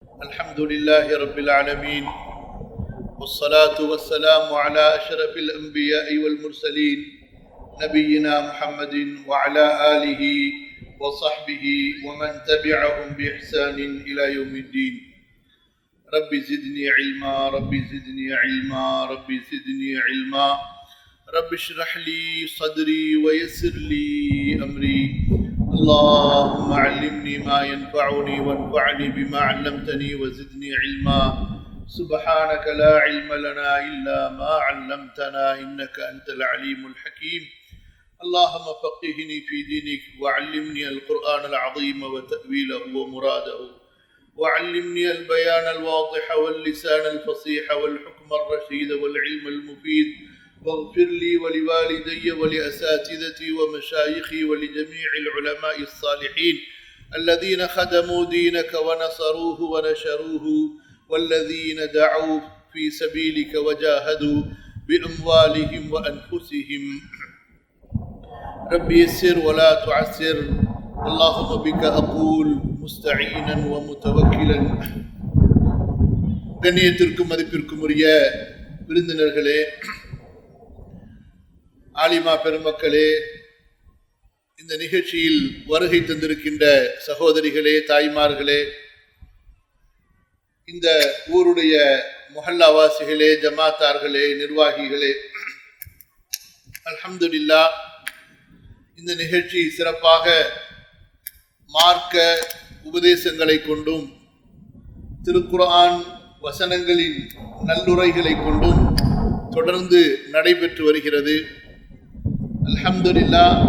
الحمد لله رب العالمين والصلاة والسلام على أشرف الأنبياء والمرسلين نبينا محمد وعلى آله وصحبه ومن تبعهم بإحسان إلى يوم الدين. رب زدني علما رب زدني علما رب زدني علما رب اشرح لي صدري ويسر لي أمري. اللهم علمني ما ينفعني وانفعني بما علمتني وزدني علما. سبحانك لا علم لنا إلا ما علمتنا إنك أنت العليم الحكيم. اللهم فقهني في دينك وعلمني القرآن العظيم وتأويله ومراده، وعلمني البيان الواضح واللسان الفصيح والحكم الرشيد والعلم المفيد، واغفر لي ولوالدي ولأساتذتي ومشايخي ولجميع العلماء الصالحين الذين خدموا دينك ونصروه ونشروه، والذين دعوا في سبيلك وجاهدوا بأموالهم وأنفسهم. ربي يسر ولا تعسر. اللهم بك أقول مستعينا ومتوكلا. கண்ணியத்திற்கும் மதிப்பிற்கும் உரிய விருந்தினர்களே, ஆலிமா பெருமக்களே, இந்த நிகழ்ச்சியில் வருகை தந்திருக்கின்ற சகோதரிகளே, தாய்மார்களே, இந்த ஊருடைய முஹல்லாவாசிகளே, ஜமாத்தார்களே, நிர்வாகிகளே, அல்ஹம்துலில்லாஹ், இந்த நிகழ்ச்சி சிறப்பாக மார்க்க உபதேசங்களை கொண்டும் திருக்குர்ஆன் வசனங்களின் நல்லுரைகளை கொண்டும் தொடர்ந்து நடைபெற்று வருகிறது. அல்ஹம்துலில்லாஹ்,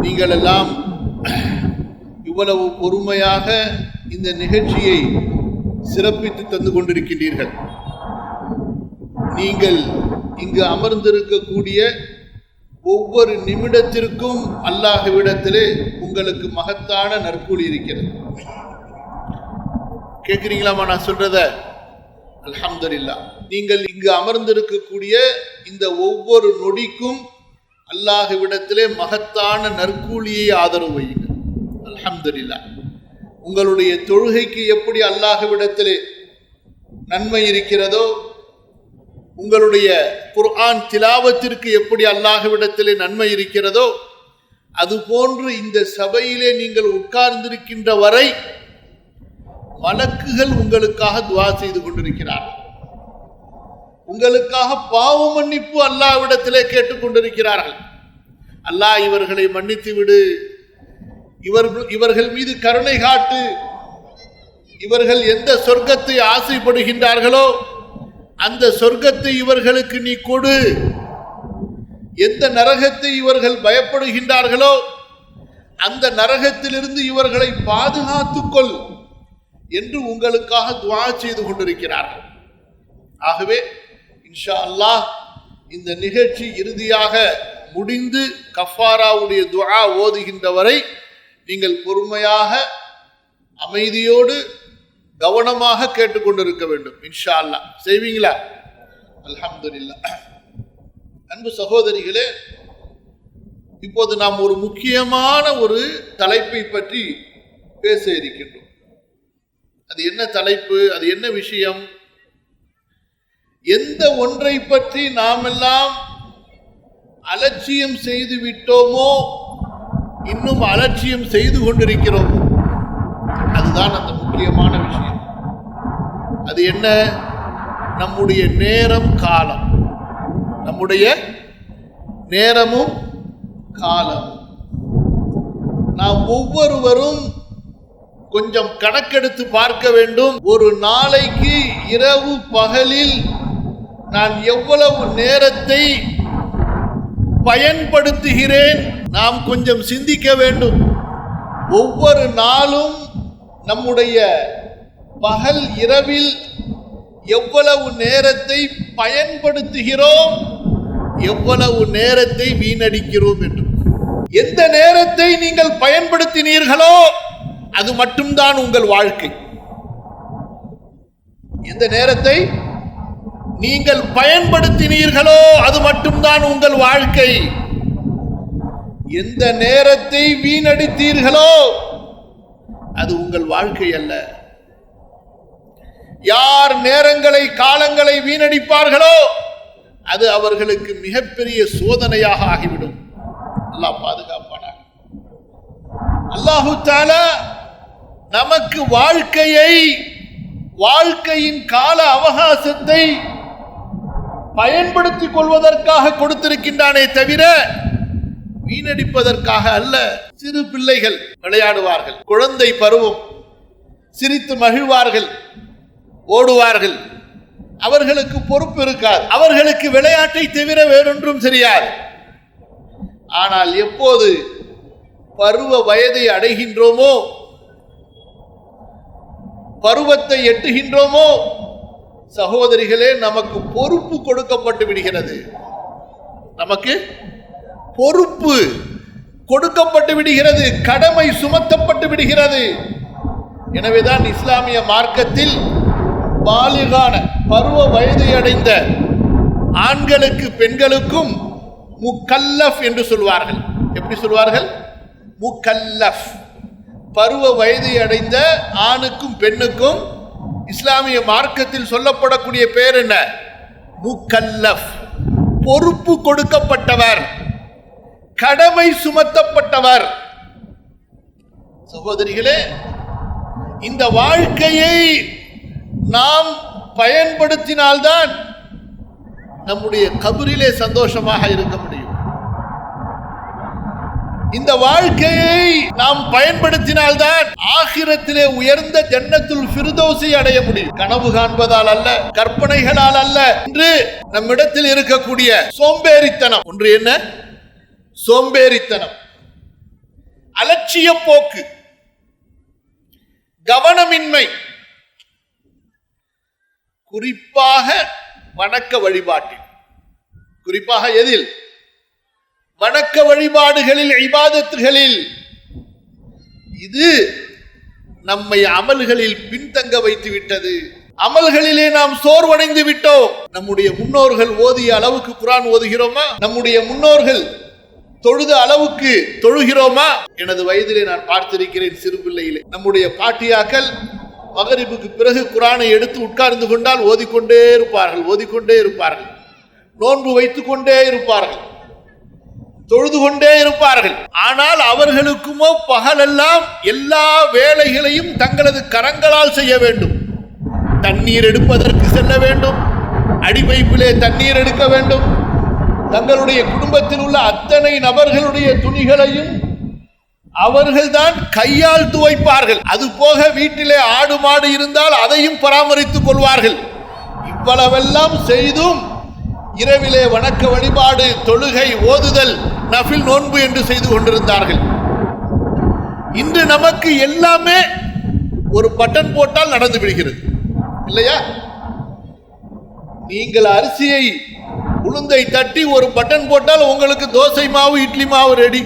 நீங்கள் எல்லாம் இவ்வளவு பொறுமையாக இந்த நிகழ்ச்சியை சிறப்பித்து தந்து கொண்டிருக்கின்றீர்கள். நீங்கள் இங்கு அமர்ந்திருக்கக்கூடிய ஒவ்வொரு நிமிடத்திற்கும் அல்லாஹ்விடத்திலே உங்களுக்கு மகத்தான நற்கூலி இருக்கிறது. கேட்கிறீங்களாமா நான் சொல்றத? அல்ஹம்துலில்லாஹ், நீங்கள் இங்கு அமர்ந்திருக்கக்கூடிய இந்த ஒவ்வொரு நொடிக்கும் அல்லாஹ்விடத்திலே மகத்தான நற்கூலியை ஆதரவு வையுங்கள். அல்ஹம்துலில்லாஹ், உங்களுடைய தொழுகைக்கு எப்படி அல்லாஹ்விடத்திலே நன்மை இருக்கிறதோ, உங்களுடைய குர்ஆன் திலாவத்திற்கு எப்படி அல்லாஹ்விடத்திலே நன்மை இருக்கிறதோ, அதுபோன்று இந்த சபையிலே நீங்கள் உட்கார்ந்திருக்கின்ற வரை மலக்குகள் உங்களுக்காக துஆ செய்து கொண்டிருக்கிறார்கள். உங்களுக்காக பாவ மன்னிப்பு அல்லாஹ்விடத்திலே கேட்டுக்கொண்டிருக்கிறார்கள். அல்லாஹ் இவர்களை மன்னித்து விடு, இவர்கள் மீது கருணை காட்டு, இவர்கள் எந்த சொர்க்கத்தை ஆசைப்படுகின்றார்களோ அந்த சொர்க்கத்தை இவர்களுக்கு நீ கொடு, எந்த நரகத்தை இவர்கள் பயப்படுகின்றார்களோ அந்த நரகத்திலிருந்து இவர்களை பாதுகாத்துக்கொள் என்று உங்களுக்காக துஆ செய்து கொண்டிருக்கிறார்கள். ஆகவே இன்ஷா அல்லாஹ் இந்த நிகழ்ச்சி இறுதியாக முடிந்து கஃபாராவுடைய துஆ ஓதுகின்ற வரை நீங்கள் பொறுமையாக அமைதியோடு கவனமாக கேட்டுக்கொண்டிருக்க வேண்டும். இன்ஷா அல்லாஹ் செய்வீங்களா? அல்ஹம்துலில்லாஹ். அன்பு சகோதரிகளே, இப்போது நாம் ஒரு முக்கியமான ஒரு தலைப்பை பற்றி பேச இருக்கின்றோம். அது என்ன தலைப்பு? அது என்ன விஷயம்? எந்த ஒன்றை பற்றி நாம் எல்லாம் அலட்சியம் செய்து விட்டோமோ, இன்னும் அலட்சியம் செய்து கொண்டிருக்கிறோமோ, அதுதான் அந்த முக்கியமான விஷயம். அது என்ன? நம்முடைய நேரம், காலம். நம்முடைய நேரமும் காலமும். நாம் ஒவ்வொருவரும் கொஞ்சம் கணக்கெடுத்து பார்க்க வேண்டும். ஒரு நாளைக்கு இரவு பகலில் நான் எவ்வளவு நேரத்தை பயன்படுத்துகிறேன்? நாம் கொஞ்சம் சிந்திக்க வேண்டும். ஒவ்வொரு நாளும் நம்முடைய பகல் இரவில் எவ்வளவு நேரத்தை பயன்படுத்துகிறோம், எவ்வளவு நேரத்தை வீணடிக்கிறோம் என்று. எந்த நேரத்தை நீங்கள் பயன்படுத்தினீர்களோ அது மட்டும்தான் உங்கள் வாழ்க்கை. எந்த நேரத்தை நீங்கள் பயன்படுத்தினீர்களோ அது மட்டும்தான் உங்கள் வாழ்க்கை. எந்த நேரத்தை வீணடித்தீர்களோ அது உங்கள் வாழ்க்கை அல்ல. யார் நேரங்களை காலங்களை வீணடிப்பார்களோ அது அவர்களுக்கு மிகப்பெரிய சோதனையாக ஆகிவிடும். அல்லாஹ் பாதுகாப்பானாக. அல்லாஹு தஆலா நமக்கு வாழ்க்கையின் கால அவகாசத்தை பயன்படுத்திக் கொள்வதற்காக கொடுத்திருக்கின்றானே தவிர வீணடிப்பதற்காக அல்ல. சிறு பிள்ளைகள் விளையாடுவார்கள், குழந்தை பருவம், சிரித்து மகிழ்வார்கள், ஓடுவார்கள். அவர்களுக்கு பொறுப்பு இருக்காது, அவர்களுக்கு விளையாட்டை தவிர வேறொன்றும் தெரியாது. ஆனால் எப்போது பருவ வயதை அடைகின்றோமோ, பருவத்தை எட்டுகின்றோமோ, சகோதரிகளே, நமக்கு பொறுப்பு கொடுக்கப்பட்டு விடுகிறது. நமக்கு பொறுப்பு கொடுக்கப்பட்டு விடுகிறது, கடமை சுமத்தப்பட்டு விடுகிறது. எனவேதான் இஸ்லாமிய மார்க்கத்தில் பாலிகான பருவ வயதை அடைந்த ஆண்களுக்கு பெண்களுக்கும் முக்கல்லஃப் என்று சொல்வார்கள். எப்படி சொல்வார்கள்? முக்கல்லஃப். பருவ வயதை அடைந்த ஆணுக்கும் பெண்ணுக்கும் இஸ்லாமிய மார்க்கத்தில் சொல்லப்படக்கூடிய பெயர் என்ன? முக்கல்லஃப். பொறுப்பு கொடுக்கப்பட்டவர், கடமை சுமத்தப்பட்டவர். சகோதரிகளே, இந்த வாழ்க்கையை நாம் பயன்படுத்தினால்தான் நம்முடைய கபரிலே சந்தோஷமாக இருக்க முடியும். இந்த வாழ்க்கையை நாம் பயன்படுத்தினால்தான் ஆகிரத்திலே உயர்ந்த ஜன்னத்துல் ஃபிர்தௌஸை அடைய முடியும். கனவு காண்பதால் அல்ல, கற்பனைகளால் அல்ல. இன்று நம்மிடத்தில் இருக்கக்கூடிய சோம்பேறித்தனம் ஒன்று. என்ன சோம்பேறித்தனம்? அலட்சிய போக்கு, கவனமின்மை, குறிப்பாக வணக்க வழிபாட்டில். குறிப்பாக எதில்? வணக்க வழிபாடுகளில், இபாதத்துகளில். இது நம்மை அமல்களில் பின்தங்க வைத்து விட்டது. அமல்களிலே நாம் சோர்வடைந்து விட்டோம். நம்முடைய முன்னோர்கள் ஓதிய அளவுக்கு குர்ஆன் ஓதுகிறோமா? நம்முடைய முன்னோர்கள் தொழுத அளவுக்கு தொழுகிறோமா? எனது வயதிலே நான் பார்த்திருக்கிறேன், சிறு பிள்ளையிலே நம்முடைய பாட்டியாக்கள் மகரிபுக்கு பிறகு குர்ஆனை எடுத்து உட்கார்ந்து கொண்டால் ஓதிக்கொண்டே இருப்பார்கள். நோன்பு வைத்துக் கொண்டே இருப்பார்கள், தொழுது கொண்டே இருப்பார்கள். ஆனால் அவர்களுக்குமோ பகலெல்லாம் எல்லா வேலைகளையும் தங்களது கரங்களால் செய்ய வேண்டும். தண்ணீர் எடுப்பதற்கு செல்ல வேண்டும், அடிபைப்பிலே தண்ணீர் எடுக்க வேண்டும். தங்களுடைய குடும்பத்தில் உள்ள அத்தனை நபர்களுடைய துணிகளையும் அவர்கள்தான் கையால் துவைப்பார்கள். அது போக வீட்டிலே ஆடு மாடு இருந்தால் அதையும் பராமரித்துக் கொள்வார்கள். இவ்வளவெல்லாம் செய்தும் இரவிலே வணக்க வழிபாடு, தொழுகை, ஓதுதல், நஃபில் நோன்பு என்று செய்து கொண்டிருந்தார்கள். இன்று நமக்கு எல்லாமே ஒரு பட்டன் போட்டால் நடந்து விடுகிறது, இல்லையா? நீங்கள் அரிசியை, உளுந்தை தட்டி ஒரு பட்டன் போட்டால் உங்களுக்கு தோசை மாவு, இட்லி மாவு ரெடி.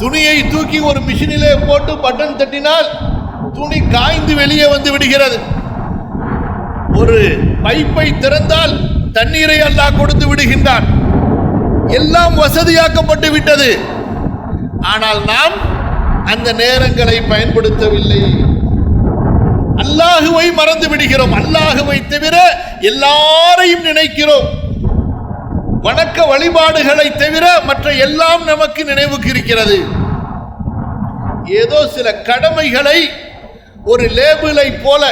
துணியை தூக்கி ஒரு மிஷினிலே போட்டு பட்டன் தட்டினால் துணி காய்ந்து வெளியே வந்து விடுகிறது. ஒரு பைப்பை திறந்தால் தண்ணீரை அல்லாஹ் கொடுத்து விடுகின்றான். எல்லாம் வசதியாக்கப்பட்டு விட்டது. ஆனால் நாம் அந்த நேரங்களை பயன்படுத்தவில்லை. அல்லாஹுவை மறந்து விடுகிறோம். அல்லாஹுவை தவிர எல்லாரையும் நினைக்கிறோம். வணக்க வழிபாடுகளை தவிர மற்ற எல்லாம் நமக்கு நினைவுக்கு இருக்கிறது. ஏதோ சில கடமைகளை ஒரு லேபிளை போல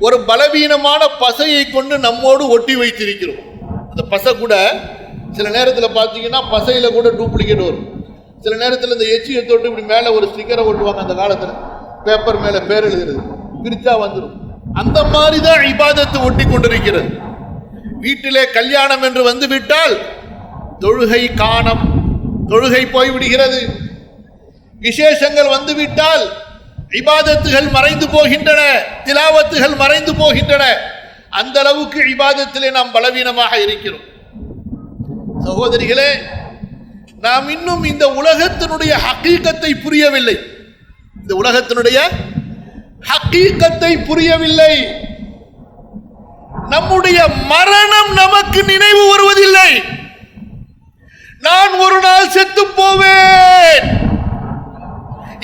ஒரு பலவீனமான பசையை கொண்டு நம்மோடு ஒட்டி வைத்திருக்கிறோம். அந்த பசை கூட சில நேரத்தில் பார்த்தீங்கன்னா பசையில் கூட டூப்ளிகேட் வரும். சில நேரத்தில் இந்த எச்சியை தொட்டு இப்படி மேலே ஒரு ஸ்டிக்கரை ஒட்டுவாங்க. அந்த காலத்தில் பேப்பர் மேலே பேர் எழுதுறது, பிரிச்சா வந்துடும். அந்த மாதிரி தான் இபாதத்து ஒட்டி கொண்டிருக்கிறது. வீட்டிலே கல்யாணம் என்று வந்து விட்டால் தொழுகை காணம், தொழுகை போய்விடுகிறது. விசேஷங்கள் வந்துவிட்டால் இபாதத்துகள் மறைந்து போகின்றன, திலாவத்துகள் மறைந்து போகின்றன. அந்த அளவுக்கு இபாதத்திலே நாம் பலவீனமாக இருக்கிறோம். சகோதரிகளே, நாம் இன்னும் இந்த உலகத்தினுடைய ஹக்கீகத்தை புரியவில்லை. இந்த உலகத்தினுடைய ஹக்கீகத்தை புரியவில்லை. நம்முடைய மரணம் நமக்கு நினைவு வருவதில்லை. நான் ஒரு நாள் செத்து போவேன்,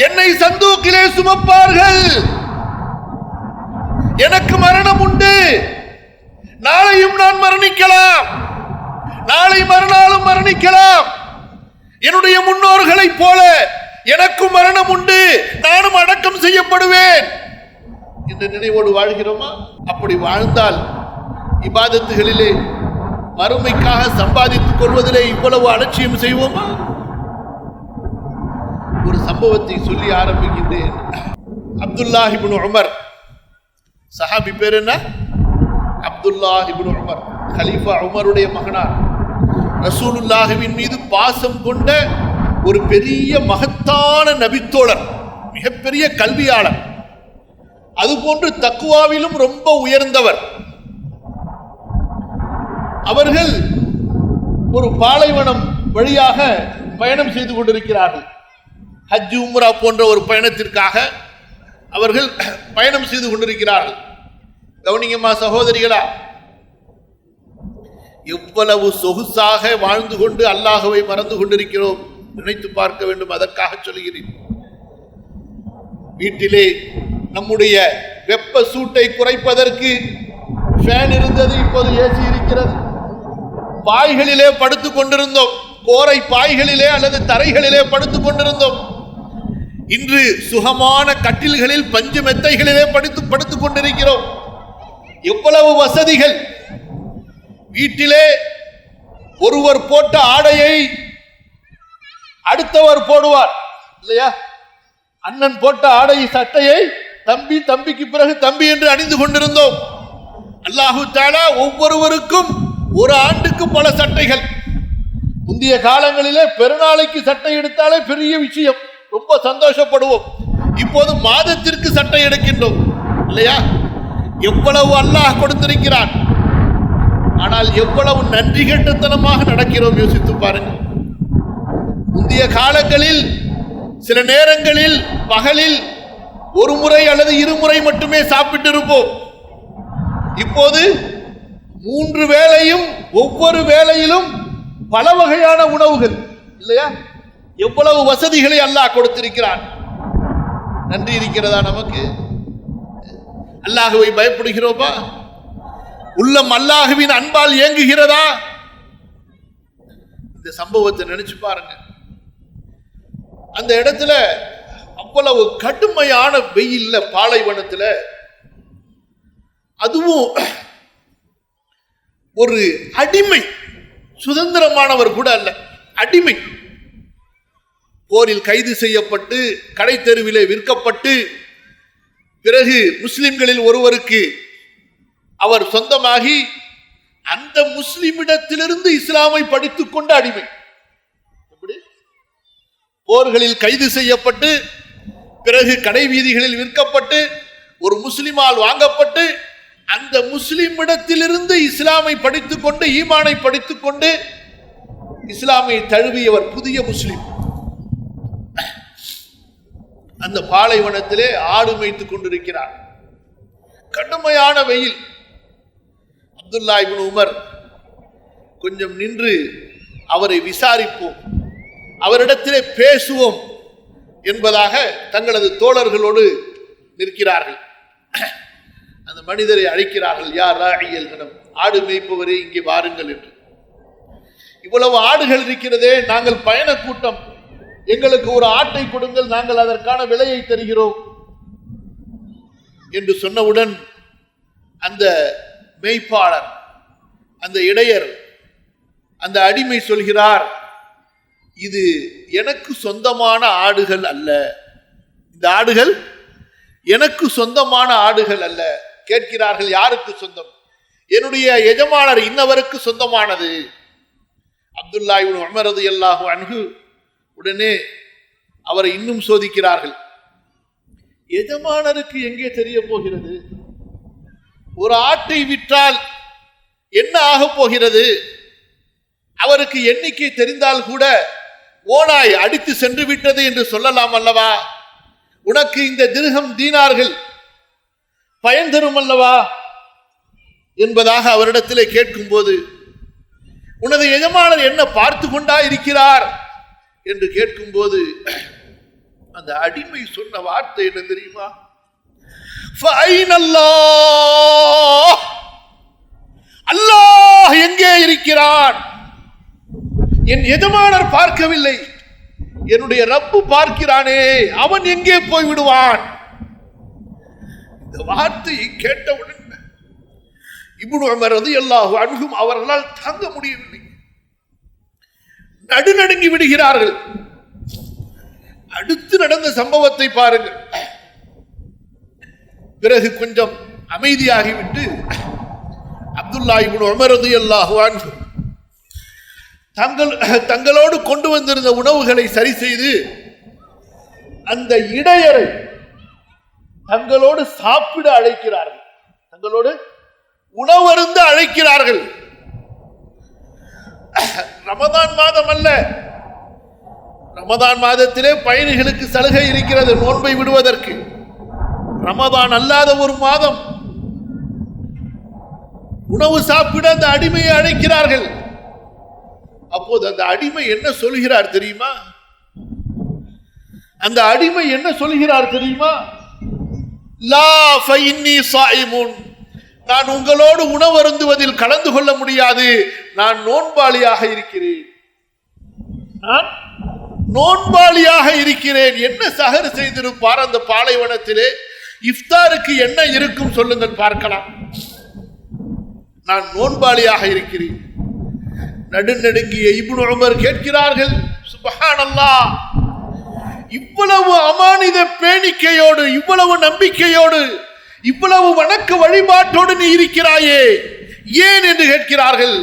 என்னை சந்தூக்கிலே சுமப்பார்கள், எனக்கு மரணம் மரணம் உண்டு, நாளையும் நான் மரணிக்கலாம், நாளை மறுநாளும் மரணிக்கலாம். என்னுடைய முன்னோர்களைப் போல எனக்கும் மரணம் உண்டு, நானும் அடக்கம் செய்யப்படுவேன் என்ற நினைவோடு வாழ்கிறோமா? அப்படி வாழ்ந்தால் இபாதத்துகளிலே மறுமைக்காக சம்பாதித்துக் கொள்வதிலே இவ்வளவு அலட்சியம் செய்வோமா? ஒரு சம்பவத்தை சொல்லி ஆரம்பிக்கின்றேன். அப்துல்லாஹ் இப்னு உமர், சஹாபி பேர் என்ன? அப்துல்லாஹ் இப்னு உமர், கலீஃபா உமருடைய மகனார். ரசூலுல்லாஹின் மீது பாசம் கொண்ட ஒரு பெரிய மகத்தான நபித்தோழர், மிகப்பெரிய கல்வியாளர், அதுபோன்று தக்குவாவிலும் ரொம்ப உயர்ந்தவர். அவர்கள் ஒரு பாலைவனம் வழியாக பயணம் செய்து கொண்டிருக்கிறார்கள். ஹஜ் உம்ரா போன்ற ஒரு பயணத்திற்காக அவர்கள் பயணம் செய்து கொண்டிருக்கிறார்கள். கவனிங்கம்மா சகோதரிகளா, எவ்வளவு சொகுசாக வாழ்ந்து கொண்டு அல்லாஹ்வை மறந்து கொண்டிருக்கிறோம், நினைத்து பார்க்க வேண்டும். அதற்காக சொல்கிறேன். வீட்டிலே நம்முடைய வெப்ப சூட்டை குறைப்பதற்கு ஃபேன் இருந்தது, இப்போது ஏசி இருக்கிறது. பாய்களிலே படுத்துக் கொண்டிருந்தோம், கோரை பாய்களிலே அல்லது தரைகளிலே படுத்துக் கொண்டிருந்தோம். இன்று சுகமான கட்டில்களில் பஞ்சு மெத்தைகளிலே படுத்துக் கொண்டிருக்கிறோம். எவ்வளவு வசதிகள்! வீட்டிலே ஒருவர் போட்ட ஆடையை அடுத்தவர் போடுவார் இல்லையா? அண்ணன் போட்ட ஆடை சட்டையை தம்பி, தம்பிக்கு பிறகு தம்பி என்று அணிந்து கொண்டிருந்தோம். அல்லாஹு தஆலா ஒவ்வொருவருக்கும் ஒரு ஆண்டுக்கு பல சட்டைகள். முந்தைய காலங்களிலே பெருநாளைக்கு சட்டை எடுத்தாலே பெரிய விஷயம், ரொம்ப சந்தோஷப்படுவோம். இப்போது மாதத்திற்கு சட்டை எடுக்கின்றோம் இல்லையா? எவ்வளவு அல்லாஹ் கொடுத்திருக்கிறான், ஆனால் எவ்வளவு நன்றி கெட்டத்தனமாக நடக்கிறோம் யோசித்து பாருங்கள். முந்தைய காலங்களில் சில நேரங்களில் பகலில் ஒரு முறை அல்லது இருமுறை மட்டுமே சாப்பிட்டு இருப்போம். இப்போது 3 வேளையும், ஒவ்வொரு வேளையிலும் பல வகையான உணவுகள் இல்லையா? எவ்வளவு வசதிகளை அல்லாஹ் கொடுத்திருக்கிறான். நன்றி இருக்கிறதா நமக்கு? அல்லாஹ்வை பயப்படுகிறோமா? உள்ளம் அல்லாஹ்வின் அன்பால் இயங்குகிறதா? இந்த சம்பவத்தை நினைச்சு பாருங்க. அந்த இடத்துல அவ்வளவு கடுமையான வெயில்ல, பாலைவனத்துல, அதுவும் ஒரு அடிமை, சுதந்திரமானவர் கூட அல்ல, அடிமை, போரில் கைது செய்யப்பட்டு கடை தெருவிலே விற்கப்பட்டு பிறகு முஸ்லிம்களில் ஒருவருக்கு அவர் சொந்தமாகி அந்த முஸ்லிமிடத்திலிருந்து இஸ்லாமை படித்துக் கொண்ட அடிமை. எப்படி? போர்களில் கைது செய்யப்பட்டு பிறகு கடை வீதிகளில் விற்கப்பட்டு ஒரு முஸ்லிமால் வாங்கப்பட்டு அந்த முஸ்லிமிடத்திலிருந்து இஸ்லாமை படித்துக் கொண்டு, ஈமானை படித்துக் கொண்டு இஸ்லாமை தழுவியவர், புதிய முஸ்லிம். அந்த பாலைவனத்திலே ஆடு மேய்த்துக் கொண்டிருக்கிறார். கடுமையான வெயில். அப்துல்லாஹ் இப்னு உமர் கொஞ்சம் நின்று அவரை விசாரிப்போம், அவரிடத்திலே பேசுவோம் என்பதாக தங்களது தோழர்களோடு நிற்கிறார்கள். அந்த மனிதரை அழைக்கிறார்கள். யார் ராஇயல் கனம், ஆடு மேய்ப்பவரே இங்கே வாருங்கள் என்று. இவ்வளவு ஆடுகள் இருக்கிறதே, நாங்கள் பயண கூட்டம், எங்களுக்கு ஒரு ஆட்டை கொடுங்கள், நாங்கள் அதற்கான விலையை தருகிறோம் என்று சொன்னவுடன் அந்த மேய்ப்பாளர், அந்த இடையர், அந்த அடிமை சொல்கிறார், இது எனக்கு சொந்தமான ஆடுகள் அல்ல, இந்த ஆடுகள் எனக்கு சொந்தமான ஆடுகள் அல்ல. கேட்கிறார்கள், யாருக்கு சொந்தம்? என்னுடைய எஜமானர் இன்னவருக்கு சொந்தமானது. அப்துல்லாஹ் இப்னு உமர் ரலியல்லாஹு அன்ஹு உடனே அவரை இன்னும் சோதிக்கிறார்கள். எஜமானருக்கு எங்கே தெரிய போகிறது? ஒரு ஆட்டை விற்றால் என்ன ஆக போகிறது? அவருக்கு எண்ணிக்கை தெரிந்தால் கூட ஓனாய் அடித்து சென்று விட்டது என்று சொல்லலாம் அல்லவா? உனக்கு இந்த திர்ஹம் தீனார்கள் பயன் தரும் அல்லவா என்பதாக அவரிடத்திலே கேட்கும் போது, உனது எஜமானர் என்ன பார்த்து கொண்டா இருக்கிறார் என்று கேட்கும் போது அந்த அடிமை சொன்ன வார்த்தை என்ன தெரியுமா? ஃபைன் அல்லாஹ், அல்லாஹ் எங்கே இருக்கிறான்? என் எஜமானர் பார்க்கவில்லை, என்னுடைய ரப்பு பார்க்கிறானே, அவன் எங்கே போய் விடுவான்? இந்த வார்த்தையை கேட்டவுடன் இப்னு உமர் ரலியல்லாஹு அன்ஹும் அவர்களால் தாங்க முடியவில்லை, நடுநடுங்கி விடுகிறார்கள். அடுத்து நடந்த சம்பவத்தை பாருங்கள். பிறகு கொஞ்சம் அமைதியாகிவிட்டு அப்துல்லா இப்னு உமர் ரலியல்லாஹு அன்ஹு தங்களோடு கொண்டு வந்திருந்த உணவுகளை சரி செய்து அந்த இடையரை தங்களோடு சாப்பிட அழைக்கிறார்கள், தங்களோடு உணவருந்த அழைக்கிறார்கள். ரமதான் மாதம் அல்ல, ரமதான் மாதத்திலே பயணிகளுக்கு சலுகை இருக்கிறது நோன்பை விடுவதற்கு. ரமதான் அல்லாத ஒரு மாதம் உணவு சாப்பிட அந்த அடிமையை அழைக்கிறார்கள். அப்போது அந்த அடிமை என்ன சொல்கிறார் தெரியுமா? அந்த அடிமை என்ன சொல்கிறார் தெரியுமா? லா ஃபைன்னி ஸாயிமுன், நான் உங்களோடு உணவருந்துவதில் கலந்து கொள்ள முடியாது, நான் நோன்பாளியாக இருக்கிறேன், நான் நோன்பாளியாக இருக்கிறேன். என்ன சஹர் செய்திருப்பார் அந்த பாலைவனத்திலே? இஃப்தாருக்கு என்ன இருக்கும் சொல்லுங்கள் பார்க்கலாம். நான் நோன்பாளியாக இருக்கிறேன். நடுநடுங்கிய இப்னு உமர் கேட்கிறார்கள், சுப்ஹானல்லாஹ், இவ்வளவு அமானித பேணிக்கையோடு, இவ்வளவு நம்பிக்கையோடு, இவ்வளவு வணக்க வழிபாட்டோடு நீ இருக்கிறாயே, ஏன் என்று கேட்கிறார்கள்.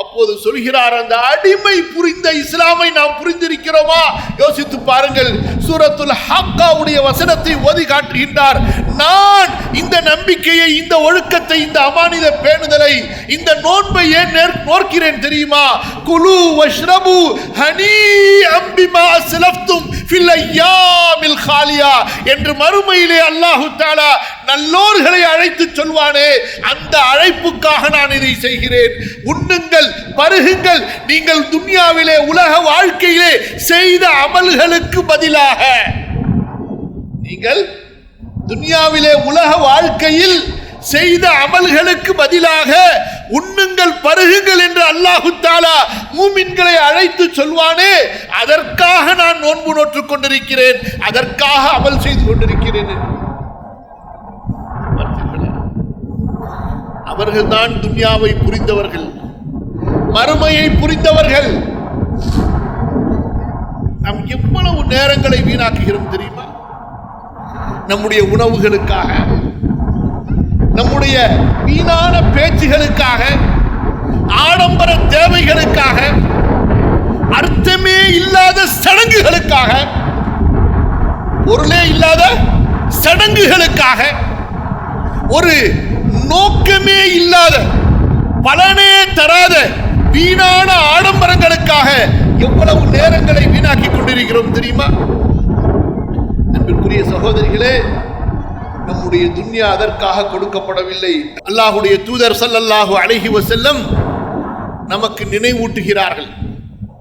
அப்போது சொல்கிறார், அந்த அடிமை புரிந்த இஸ்லாமை நாம் புரிந்திருக்கிறோமா? யோசித்து பாருங்கள். சூரத்துல் ஹக்காவுடைய வசனத்தை ஓதி காட்டுகின்றார். நான் இந்த நம்பிக்கையை, இந்த ஒழுக்கத்தை, இந்த அமானித பேணுதலை, இந்த நோன்பை ஏன் நோக்கிறேன் தெரியுமா? குலு வஷ்ரபு ஹனீஅம் பிமா அஸ்லஃப்தும் ஃபில் அய்யாமில் காலியா என்று மறுமையிலே அல்லாஹு தஆலா நல்லோர்களை அழைத்து சொல்வானே, அந்த அழைப்புக்காக நான் இதை செய்கிறேன். உண்ணுங்கள், பருகுங்கள், நீங்கள் துன்யாவிலே உலக வாழ்க்கையிலே செய்த அமல்களுக்கு பதிலாக, நீங்கள் துன்யாவிலே உலக வாழ்க்கையில் செய்த அமல்களுக்கு பதிலாக உண்ணுங்கள், பருகுங்கள் என்று அல்லாஹு தஆலா மூமின்களை அழைத்து சொல்வானே, அதற்காக நான் நோன்பு நோற்றுக் கொண்டிருக்கிறேன், அதற்காக அமல் செய்து கொண்டிருக்கிறேன். அவர்கள் தான் துன்யாவை புரிந்தவர்கள், மறுமையை புரிந்தவர்கள். நாம் எவ்வளவு நேரங்களை வீணாக்குகிறோம் தெரியுமா? நம்முடைய உணவுகளுக்காக, நம்முடைய வீணான பேச்சுகளுக்காக, ஆடம்பர தேவைகளுக்காக, அர்த்தமே இல்லாத சடங்குகளுக்காக, பொருளே இல்லாத சடங்குகளுக்காக, ஒரு நோக்கமே இல்லாத, பலனே தராத வீணான ஆடம்பரங்களுக்காக எவ்வளவு நேரங்களை வீணாக்கி கொண்டிருக்கிறோம் தெரியுமா? அன்பிற்குரிய சகோதரிகளே, நம்முடைய துன்யா அதற்காக கொடுக்கப்படவில்லை. அல்லாஹ்வுடைய தூதர் ஸல்லல்லாஹு அலைஹி வஸல்லம் நமக்கு நினைவூட்டுகிறார்கள்,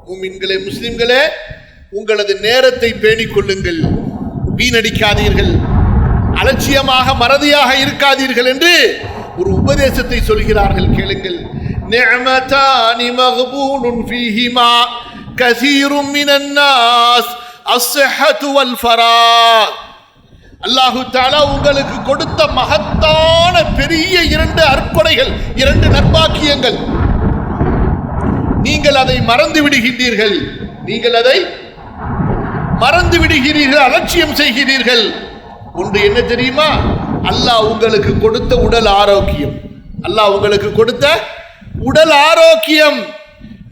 மூமின்களே, முஸ்லிம்களே, உங்களது நேரத்தை பேணிக் கொள்ளுங்கள், வீணடிக்காதீர்கள், அலட்சியமாக மறதியாக இருக்காதீர்கள் என்று ஒரு உபதேசத்தை சொல்கிறார்கள். கேளுங்கள். நிஅமதானி மக்பூனுன் ஃபீஹிமா கஸீரும் மினன் நாஸ் அஸ்ஸஹத்து வல் ஃபராக். அல்லாஹு தஆலா உங்களுக்கு கொடுத்த மகத்தான பெரிய 2 அற்கொடைகள், 2 நற்பாக்கியங்கள். நீங்கள் அதை மறந்து விடுகின்றீர்கள், நீங்கள் அதை மறந்து விடுகிறீர்கள், அலட்சியம் செய்கிறீர்கள். ஒன்று என்ன தெரியுமா? அல்லாஹ் உங்களுக்கு கொடுத்த உடல் ஆரோக்கியம். அல்லாஹ் உங்களுக்கு கொடுத்த உடல் ஆரோக்கியம்.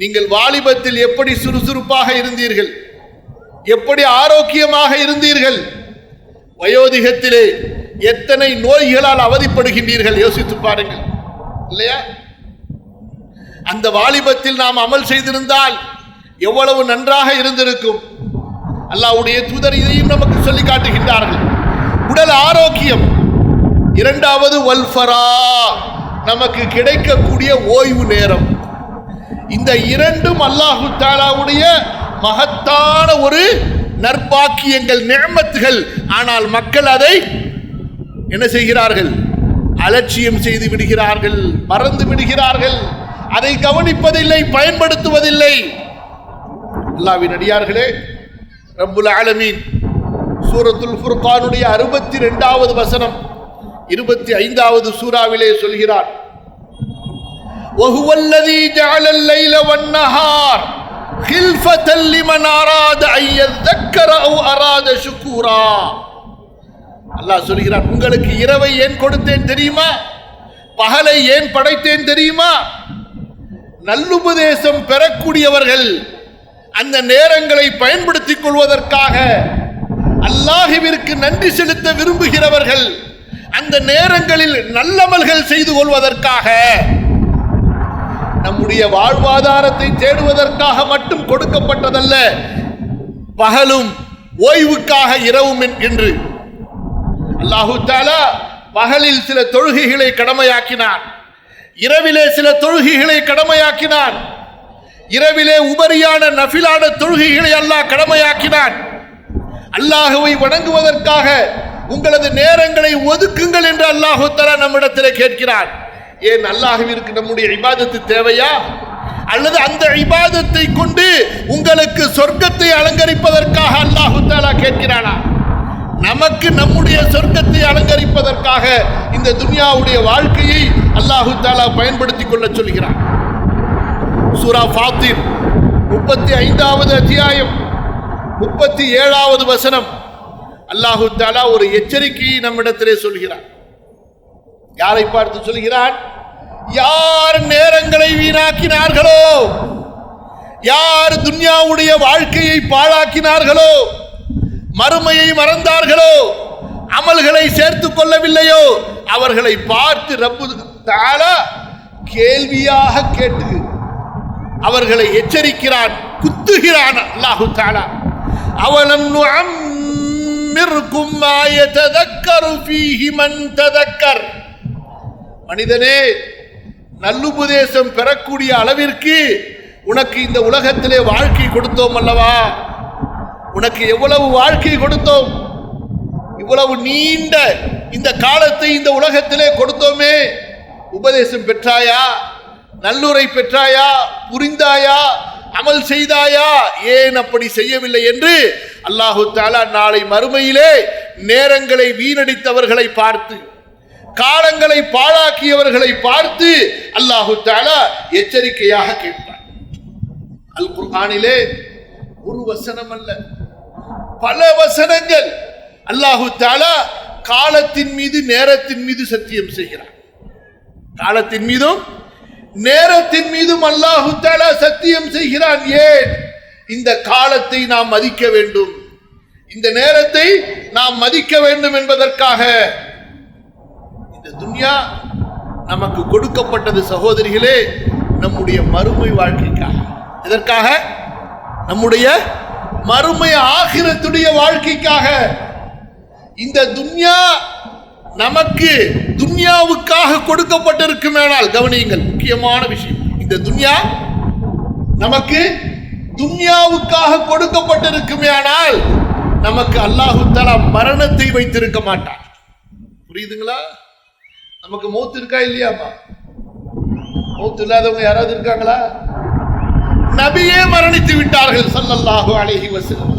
நீங்கள் வாலிபத்தில் எப்படி சுறுசுறுப்பாக இருந்தீர்கள், எப்படி ஆரோக்கியமாக இருந்தீர்கள், வயோதிகத்திலே எத்தனை நோய்களால் அவதிப்படுகின்றீர்கள், யோசித்து பாருங்கள், இல்லையா? அந்த வாலிபத்தில் நாம் அமல் செய்திருந்தால் எவ்வளவு நன்றாக இருந்திருக்கும். அல்லாஹ்வுடைய தூதர் இதையும் நமக்கு சொல்லி காட்டுகின்றார்கள். உடல் ஆரோக்கியம். இரண்டாவது வல்ஃபரா, நமக்கு கிடைக்கக்கூடிய ஓய்வு நேரம். இந்த 2ம் அல்லாஹு தஆலாவுடைய மகத்தான ஒரு நற்பாக்கியங்கள், நிஅமத்துகள். ஆனால் மக்கள் அதை என்ன செய்கிறார்கள்? அலட்சியம் செய்து விடுகிறார்கள், மறந்து விடுகிறார்கள், அதை கவனிப்பதில்லை, பயன்படுத்துவதில்லை. அல்லாஹ்வின் அடியார்களே, ரப்புல் ஆலமீன் சூரத்துல் ஃபுர்கானுடைய 62வது வசனம் 25வது சூராவிலே சொல்கிறார், வஹுவல்லதீ ஜஅலல் லைல வன்-நஹார் ஹில்ஃபத்தல் லிமன் அராத அன் யذكر அவ் அராத ஷுக்கூரா. அல்லாஹ் சொல்கிறான், உங்களுக்கு இரவை ஏன் கொடுத்தேன் தெரியுமா? பகலை ஏன் படைத்தேன் தெரியுமா? நல்லுபதேசம் பெறக்கூடியவர்கள் அந்த நேரங்களை பயன்படுத்திக் கொள்வதற்காக, அல்லாஹ்விற்கு நன்றி செலுத்த விரும்புகிறவர்கள் அந்த நேரங்களில் நல்லமல்கள் செய்து கொள்வதற்காக, நம்முடைய வாழ்வாதாரத்தை தேடுவதற்காக மட்டும் கொடுக்கப்பட்டதல்ல, பகலும் ஓய்வுக்காக இரவும் என்று. அல்லாஹு தஆலா பகலில் சில தொழுகைகளை கடமையாக்கினான், இரவிலே சில தொழுகைகளை கடமையாக்கினான், இரவிலே உபரியான நஃபிலான தொழுகைகளை அல்லாஹ் கடமையாக்கினான். அல்லாஹ்வை வணங்குவதற்காக உங்களது நேரங்களை ஒதுக்குங்கள் என்று அல்லாஹு தஆலா நம்மிடத்தில் கேட்கிறான். ஏன் அல்லாஹ்விற்கு நம்முடைய இபாதத்து தேவையா? அல்லது அந்த இபாதத்தை கொண்டு உங்களுக்கு சொர்க்கத்தை அலங்கரிப்பதற்காக அல்லாஹு தஆலா கேட்கிறானா? நமக்கு நம்முடைய சொர்க்கத்தை அலங்கரிப்பதற்காக இந்த துன்யாவுடைய வாழ்க்கையை அல்லாஹு தஆலா பயன்படுத்திக் கொள்ள சொல்கிறான். சூரா ஃபாத்திர் 35வது அத்தியாயம் 37வது வசனம் அல்லாஹு தஆலா ஒரு எச்சரிக்கையை நம்மிடத்திலே சொல்கிறான். யாரை பார்த்து சொல்கிறான்? யார் நேரங்களை வீணாக்கினார்களோ, யார் துன்யாவுடைய வாழ்க்கையை பாழாக்கினார்களோ, மறுமையை மறந்தார்களோ, அமல்களை சேர்த்துக் கொள்ளவில்லையோ, அவர்களை பார்த்து ரப்பு தஆலா கேள்வியாக கேட்டு அவர்களை எச்சரிக்கிறான், குத்துகிறான். அல்லாஹு தஆலா அவலம் நுஅம்மிர்கும் மா யததக்கரு ஃபீஹி மன் ததக்கர். மனிதனே, நல்லுபதேசம் பெறக்கூடிய அளவிற்கு உனக்கு இந்த உலகத்திலே வாழ்க்கை கொடுத்தோம் அல்லவா? உனக்கு எவ்வளவு வாழ்க்கை கொடுத்தோம், இவ்வளவு நீண்ட இந்த காலத்தை இந்த உலகத்திலே கொடுத்தோமே, உபதேசம் பெற்றாயா? நல்லுரை பெற்றாயா? புரிந்தாயா? அமல் செய்தாயா? ஏன் அப்படி செய்யவில்லை என்று அல்லாஹு தஆலா நாளை மறுமையிலே நேரங்களை வீணடித்தவர்களை பார்த்து, காலங்களை பாழாக்கியவர்களை பார்த்து அல்லாஹு தஆலா எச்சரிக்கையாக கேட்பார். அல் குர்ஆனிலே ஒரு வசனம் அல்ல, பல வசனங்கள் அல்லாஹு தஆலா காலத்தின் மீது நேரத்தின் மீது சத்தியம் செய்கிறார். காலத்தின் மீதும் நேரத்தின் மீதும் அல்லாஹு தஆலா சத்தியம் செய்கிறான். ஏன்? இந்த காலத்தை நாம் மதிக்க வேண்டும், இந்த நேரத்தை நாம் மதிக்க வேண்டும் என்பதற்காக. இந்த துன்யா நமக்கு கொடுக்கப்பட்டது சகோதரிகளே, நம்முடைய மறுமை வாழ்க்கைக்காக. எதற்காக? நம்முடைய மறுமை ஆகிரத்துடைய வாழ்க்கைக்காக. இந்த துன்யா நமக்கு துன்யாவுக்காக கொடுக்கப்பட்டிருக்குமேனால், கவனியுங்கள், முக்கியமான விஷயம், இந்த துன்யா நமக்கு துன்யாவுக்காக கொடுக்கப்பட்டிருக்குமேனால் நமக்கு அல்லாஹு தஆலா மரணத்தை வைத்திருக்க மாட்டார். புரியுதுங்களா? நமக்கு மௌத் இருக்கா இல்லையாப்பா? மௌத் இல்லாதவங்க யாராவது இருக்காங்களா? நபியே மரணித்து விட்டார்கள் ஸல்லல்லாஹு அலைஹி வஸல்லம்.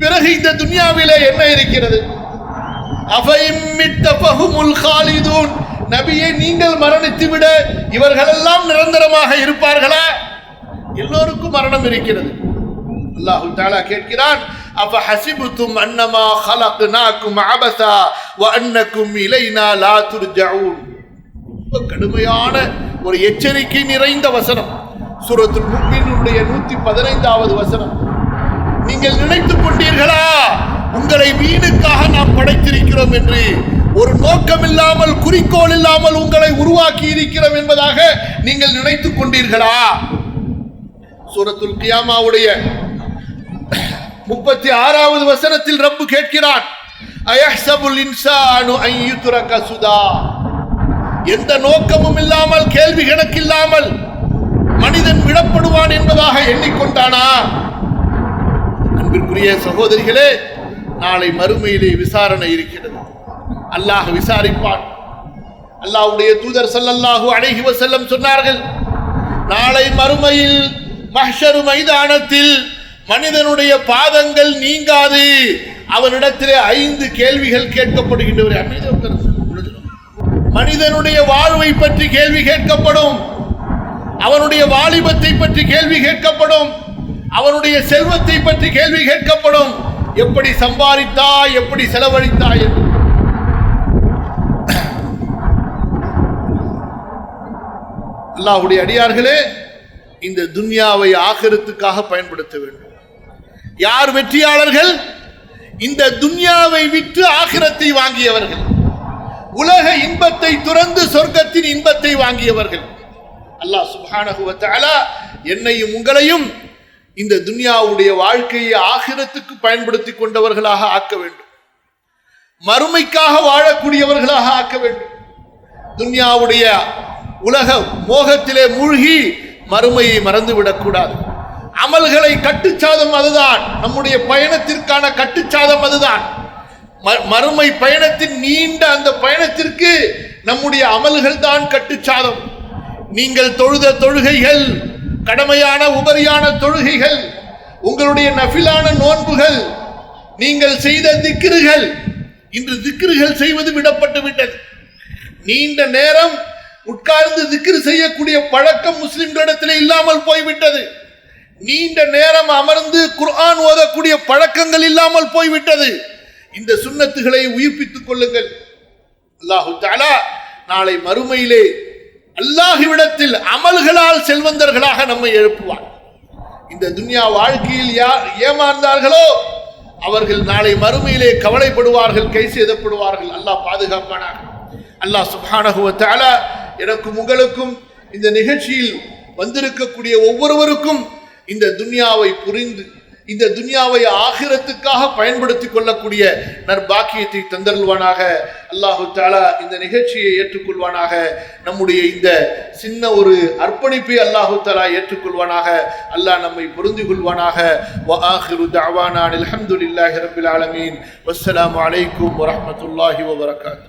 பிறகு இந்த துன்யாவிலே என்ன இருக்கிறது? அஃபஇம்மித்தஃபஹுமுல் காலிதூன். நபியே, நீங்கள் மரணித்து விட இவர்களெல்லாம் நிரந்தரமாக இருப்பார்களா? எல்லோருக்கும் மரணம் இருக்கிறது. அல்லாஹ் தஆலா கேட்கிறான், அஃபஹஸிபுதும் அன்னமா ஹலக்னாகும் அபஸா வ அன்னகும் இலைனா லா துர்ஜஊன். கடுமையான ஒரு எச்சரிக்கை நிறைந்த வசனம். சூரத்துல் முஃமினூனுடைய 115வது வசனம். நீங்கள் நினைத்துக் கொண்டீர்களா உங்களை வீணுக்காக நாம் படைத்திருக்கிறோம் என்று? ஒரு நோக்கம் இல்லாமல், குறிக்கோள் இல்லாமல் உங்களை உருவாக்கி இருக்கிறோம் என்பதாக நீங்கள் நினைத்துக் கொண்டீர்களா? சூரத்துல் கியாமாவுடைய 36வது வசனத்தில் ரப்பு கேட்கிறான், அயஹ்சபுல் இன்சானு அன் யுத்ரக சுதா. எந்த நோக்கமும் இல்லாமல், கேள்வி கணக்கில்லாமல் மனிதன் விடப்படுவான் என்பதாக எண்ணிக்கொண்டானா? அன்பிற்குரிய சகோதரிகளே, நாளை மறுமையிலே விசாரணை இருக்கிறது. அல்லாஹ் விசாரிப்பான். அல்லாஹ்வுடைய தூதர் ஸல்லல்லாஹு அலைஹி வஸல்லம் சொன்னார்கள், நாளை மறுமையில் மஹ்ஷர் மைதானத்தில் மனிதனுடைய பாதங்கள் நீங்காது, அவனிடத்திலே 5 கேள்விகள் கேட்கப்படுகின்றன. மனிதனுடைய வாழ்வை பற்றி கேள்வி கேட்கப்படும், அவனுடைய வாலிபத்தை பற்றி கேள்வி கேட்கப்படும், அவனுடைய செல்வத்தை பற்றி கேள்வி கேட்கப்படும், எப்படி சம்பாதித்தாய், எப்படி செலவழித்தாய் என்று. அல்லாஹ்வுடைய அடியார்களே, இந்த துன்யாவை ஆகிரத்துக்காக பயன்படுத்த வேண்டும். யார் வெற்றியாளர்கள்? இந்த துன்யாவை விற்று ஆகிரத்தை வாங்கியவர்கள், உலக இன்பத்தை துறந்து சொர்க்கத்தின் இன்பத்தை வாங்கியவர்கள். அல்லாஹ் சுப்ஹானஹு வ தஆலா என்னையும் உங்களையும் இந்த துன்யாவுடைய வாழ்க்கையை ஆகிரத்துக்கு பயன்படுத்தி கொண்டவர்களாக ஆக்க வேண்டும், மறுமைக்காக வாழக்கூடியவர்களாக ஆக்க வேண்டும். துன்யாவுடைய உலக மோகத்திலே மூழ்கி மறுமையை மறந்துவிடக் கூடாது. அமல்களை கட்டுச்சாதம் அதுதான், நம்முடைய பயணத்திற்கான கட்டுச்சாதம் அதுதான். மறுமை பயணத்தின் நீண்ட அந்த பயணத்திற்கு நம்முடைய அமல்கள் தான் கட்டுச்சாதம். நீங்கள் தொழுத தொழுகைகள், கடமையான உபரியான தொழுகைகள், உங்களுடைய நஃபிலான நோன்புகள், நீங்கள் செய்த திக்ருகள், இன்று திக்ருகள் செய்வது விடப்பட்டு விட்டது. நீண்ட நேரம் உட்கார்ந்து திக்ரு செய்யக்கூடிய பழக்கம் முஸ்லிம்களிடத்தில் இல்லாமல் போய்விட்டது. நீண்ட நேரம் அமர்ந்து குர்ஆன் ஓதக்கூடிய பழக்கங்கள் இல்லாமல் போய்விட்டது. இந்த சுன்னத்துகளை உயிர்ப்பித்துக் கொள்ளுங்கள். அல்லாஹு தஆலா நாளை மறுமையிலே அல்லாஹ்விடத்தில் அமல்களால் செல்வந்தர்களாக நம்மை எழுப்புவார். இந்த துன்யா வாழ்க்கையில் யார் ஏமாந்தார்களோ அவர்கள் நாளை மறுமையிலே கவலைப்படுவார்கள், கை சேதப்படுவார்கள். அல்லாஹ் பாதுகாப்பானாக. அல்லாஹ் சுப்ஹானஹு வ தஆலா எனக்கும் உங்களுக்கும் இந்த நிகழ்ச்சியில் வந்திருக்கக்கூடிய ஒவ்வொருவருக்கும் இந்த துன்யாவை புரிந்து இந்த துன்யாவை ஆகிரத்துக்காக பயன்படுத்திக் கொள்ளக்கூடிய நற்பாக்கியத்தை தந்தருள்வானாக. அல்லாஹு தஆலா இந்த நிகழ்ச்சியை ஏற்றுக்கொள்வானாக. நம்முடைய இந்த சின்ன ஒரு அர்ப்பணிப்பை அல்லாஹு தஆலா ஏற்றுக்கொள்வானாக. அல்லாஹ் நம்மை பொருந்திக் கொள்வானாக. வ ஆகிரு தஅவானா அல்ஹம்துலில்லாஹி ரப்பில் ஆலமீன். வஸ்ஸலாமு அலைக்கும் வரஹ்மத்துல்லாஹி வ பரகாத்துஹு.